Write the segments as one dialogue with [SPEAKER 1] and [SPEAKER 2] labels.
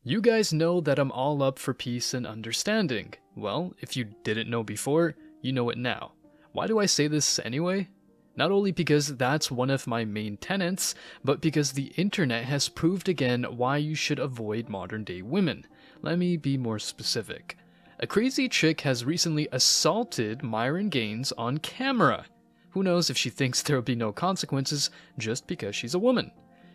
[SPEAKER 1] You guys know that I'm all up for peace and understanding. Well, if you didn't know before, you know it now. Why do I say this anyway? Not only because that's one of my main tenets, but because the internet has proved again why you should avoid modern day women. Let me be more specific. A crazy chick has recently assaulted Myron Gaines on camera. Who knows if she thinks there'll be no consequences just because she's a woman.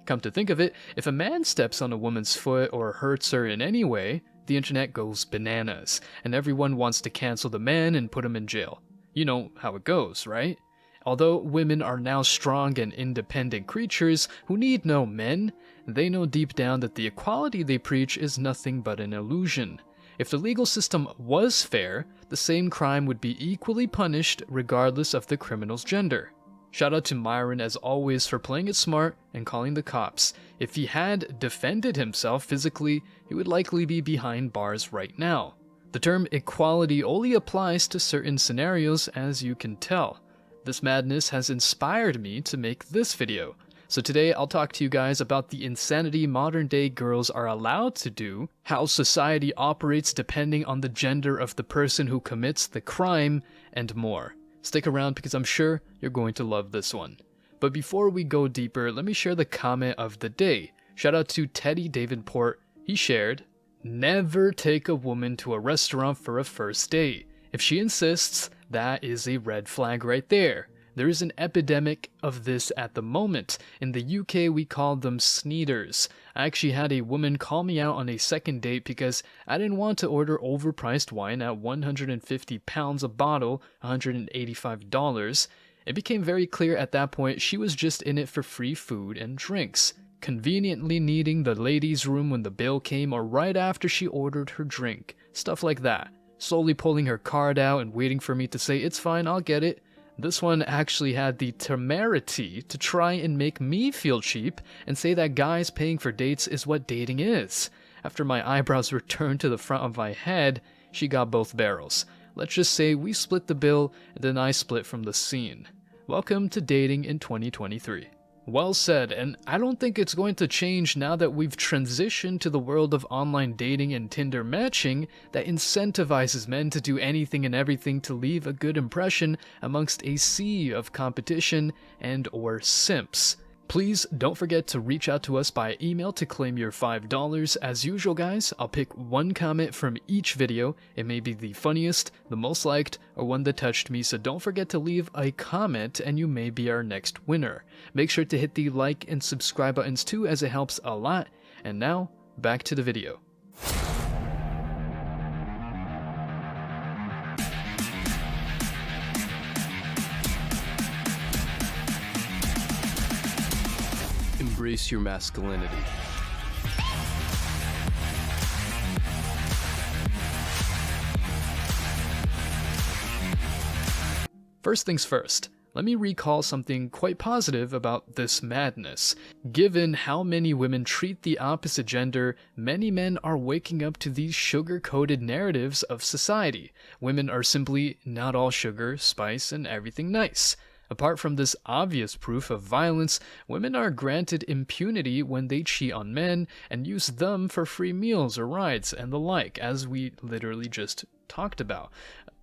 [SPEAKER 1] Come to think of it, if a man steps on a woman's foot or hurts her in any way, the internet goes bananas, and everyone wants to cancel the man and put him in jail. You know how it goes, right? Although women are now strong and independent creatures who need no men, they know deep down that the equality they preach is nothing but an illusion. If the legal system was fair, the same crime would be equally punished regardless of the criminal's gender. Shout out to Myron as always for playing it smart and calling the cops. If he had defended himself physically, he would likely be behind bars right now. The term equality only applies to certain scenarios, as you can tell. This madness has inspired me to make this video. So today I'll talk to you guys about the insanity modern day girls are allowed to do, how society operates depending on the gender of the person who commits the crime, and more. Stick around because I'm sure you're going to love this one. But before we go deeper, let me share the comment of the day. Shout out to Teddy Davenport. He shared, "Never take a woman to a restaurant for a first date. If she insists, that is a red flag right there. There is an epidemic of this at the moment. In the UK, we call them sneeders. I actually had a woman call me out on a second date because I didn't want to order overpriced wine at £150 a bottle, $185. It became very clear at that point she was just in it for free food and drinks, conveniently needing the ladies' room when the bill came or right after she ordered her drink. Stuff like that. Slowly pulling her card out and waiting for me to say, "It's fine, I'll get it." This one actually had the temerity to try and make me feel cheap and say that guys paying for dates is what dating is. After my eyebrows returned to the front of my head, she got both barrels. Let's just say we split the bill and then I split from the scene. Welcome to dating in 2023. Well said, and I don't think it's going to change now that we've transitioned to the world of online dating and Tinder matching that incentivizes men to do anything and everything to leave a good impression amongst a sea of competition and or simps. Please don't forget to reach out to us by email to claim your $5. As usual guys, I'll pick one comment from each video. It may be the funniest, the most liked, or one that touched me, so don't forget to leave a comment and you may be our next winner. Make sure to hit the like and subscribe buttons too as it helps a lot. And now, back to the video. Embrace your masculinity. First things first, let me recall something quite positive about this madness. Given how many women treat the opposite gender, many men are waking up to these sugar-coated narratives of society. Women are simply not all sugar, spice, and everything nice. Apart from this obvious proof of violence, women are granted impunity when they cheat on men and use them for free meals or rides and the like, as we literally just talked about.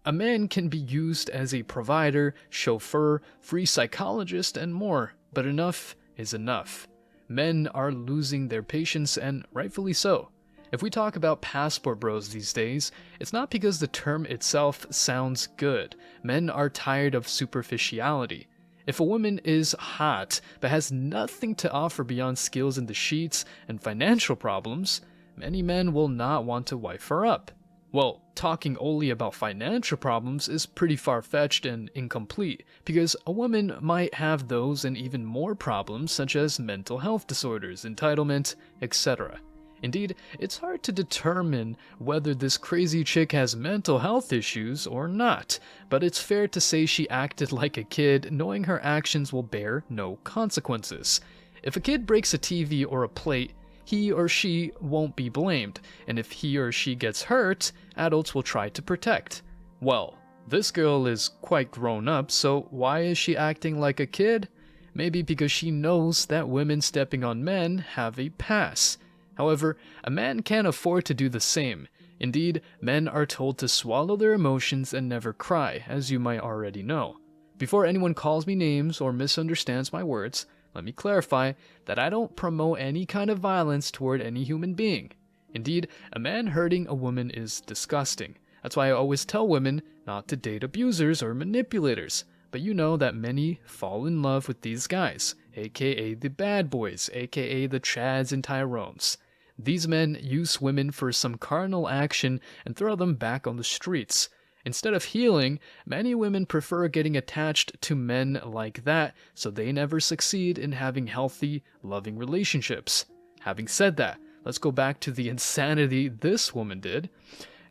[SPEAKER 1] A man can be used as a provider, chauffeur, free psychologist, and more, but enough is enough. Men are losing their patience, and rightfully so. If we talk about passport bros these days, it's not because the term itself sounds good. Men are tired of superficiality. If a woman is hot but has nothing to offer beyond skills in the sheets and financial problems, many men will not want to wife her up. Well, talking only about financial problems is pretty far-fetched and incomplete, because a woman might have those and even more problems such as mental health disorders, entitlement, etc. Indeed, it's hard to determine whether this crazy chick has mental health issues or not, but it's fair to say she acted like a kid, knowing her actions will bear no consequences. If a kid breaks a TV or a plate, he or she won't be blamed, and if he or she gets hurt, adults will try to protect. Well, this girl is quite grown up, so why is she acting like a kid? Maybe because she knows that women stepping on men have a pass. However, a man can't afford to do the same. Indeed, men are told to swallow their emotions and never cry, as you might already know. Before anyone calls me names or misunderstands my words, let me clarify that I don't promote any kind of violence toward any human being. Indeed, a man hurting a woman is disgusting. That's why I always tell women not to date abusers or manipulators. But you know that many fall in love with these guys, aka the bad boys, aka the Chads and Tyrones. These men use women for some carnal action and throw them back on the streets. Instead of healing, many women prefer getting attached to men like that so they never succeed in having healthy, loving relationships. Having said that, let's go back to the insanity this woman did.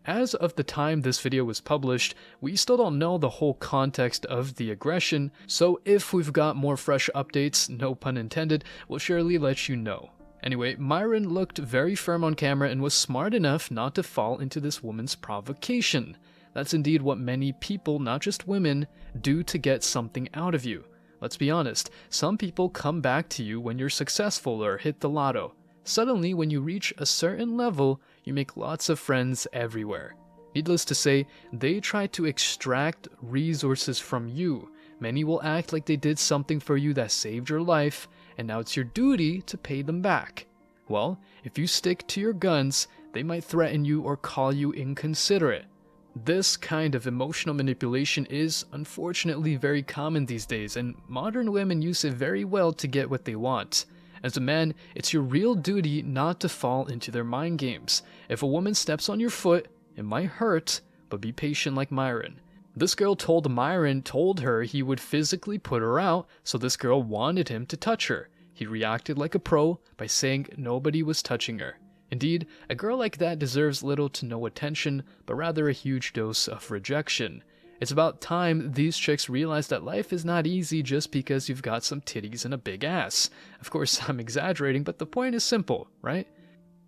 [SPEAKER 1] As of the time this video was published, we still don't know the whole context of the aggression, so if we've got more fresh updates, no pun intended, we'll surely let you know. Anyway, Myron looked very firm on camera and was smart enough not to fall into this woman's provocation. That's indeed what many people, not just women, do to get something out of you. Let's be honest, some people come back to you when you're successful or hit the lotto. Suddenly, when you reach a certain level, you make lots of friends everywhere. Needless to say, they try to extract resources from you. Many will act like they did something for you that saved your life, and now it's your duty to pay them back. Well, if you stick to your guns, they might threaten you or call you inconsiderate. This kind of emotional manipulation is unfortunately very common these days, and modern women use it very well to get what they want. As a man, it's your real duty not to fall into their mind games. If a woman steps on your foot, it might hurt, but be patient like Myron. This girl told Myron her he would physically put her out, so this girl wanted him to touch her. He reacted like a pro by saying nobody was touching her. Indeed, a girl like that deserves little to no attention, but rather a huge dose of rejection. It's about time these chicks realize that life is not easy just because you've got some titties and a big ass. Of course, I'm exaggerating, but the point is simple, right?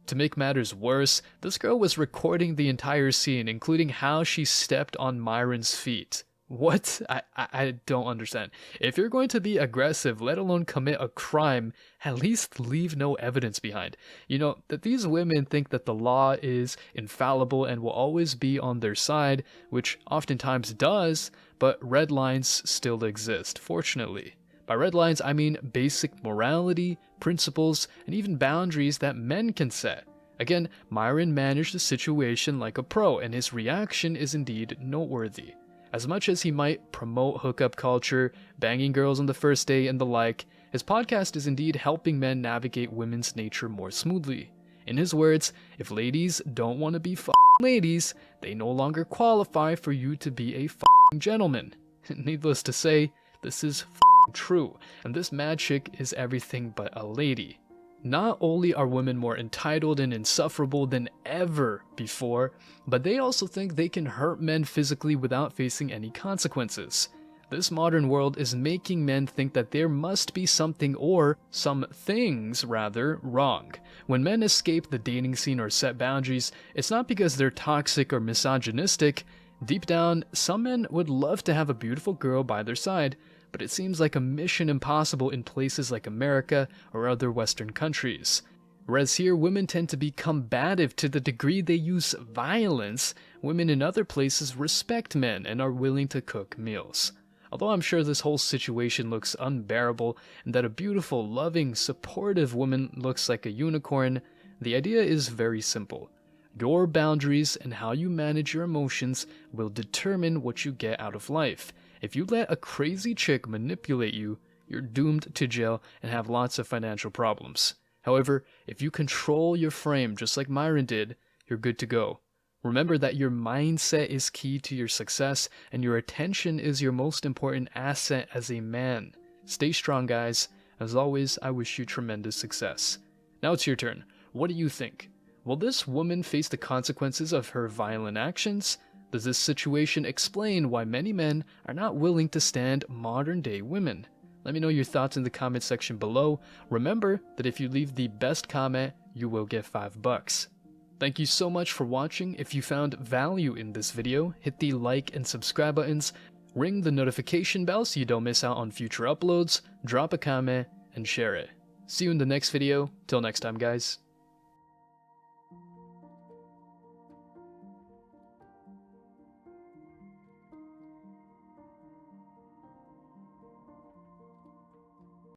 [SPEAKER 1] To make matters worse, this girl was recording the entire scene, including how she stepped on Myron's feet. What? I don't understand. If you're going to be aggressive, let alone commit a crime, at least leave no evidence behind. You know, that these women think that the law is infallible and will always be on their side, which oftentimes does, but red lines still exist, fortunately. By red lines, I mean basic morality, principles, and even boundaries that men can set. Again, Myron managed the situation like a pro, and his reaction is indeed noteworthy. As much as he might promote hookup culture, banging girls on the first day and the like, his podcast is indeed helping men navigate women's nature more smoothly. In his words, if ladies don't want to be ladies, they no longer qualify for you to be a gentleman. Needless to say, this is true, and this mad chick is everything but a lady. Not only are women more entitled and insufferable than ever before, but they also think they can hurt men physically without facing any consequences. This modern world is making men think that there must be something, or some things rather, wrong. When men escape the dating scene or set boundaries, it's not because they're toxic or misogynistic. Deep down, some men would love to have a beautiful girl by their side, but it seems like a mission impossible in places like America or other Western countries. Whereas here, women tend to be combative to the degree they use violence, women in other places respect men and are willing to cook meals. Although I'm sure this whole situation looks unbearable and that a beautiful, loving, supportive woman looks like a unicorn, the idea is very simple. Your boundaries and how you manage your emotions will determine what you get out of life. If you let a crazy chick manipulate you, you're doomed to jail and have lots of financial problems. However, if you control your frame just like Myron did, you're good to go. Remember that your mindset is key to your success, and your attention is your most important asset as a man. Stay strong, guys. As always, I wish you tremendous success. Now it's your turn. What do you think? Will this woman face the consequences of her violent actions? Does this situation explain why many men are not willing to stand modern-day women? Let me know your thoughts in the comment section below. Remember that if you leave the best comment, you will get $5. Thank you so much for watching. If you found value in this video, hit the like and subscribe buttons, ring the notification bell so you don't miss out on future uploads, drop a comment, and share it. See you in the next video. Till next time, guys.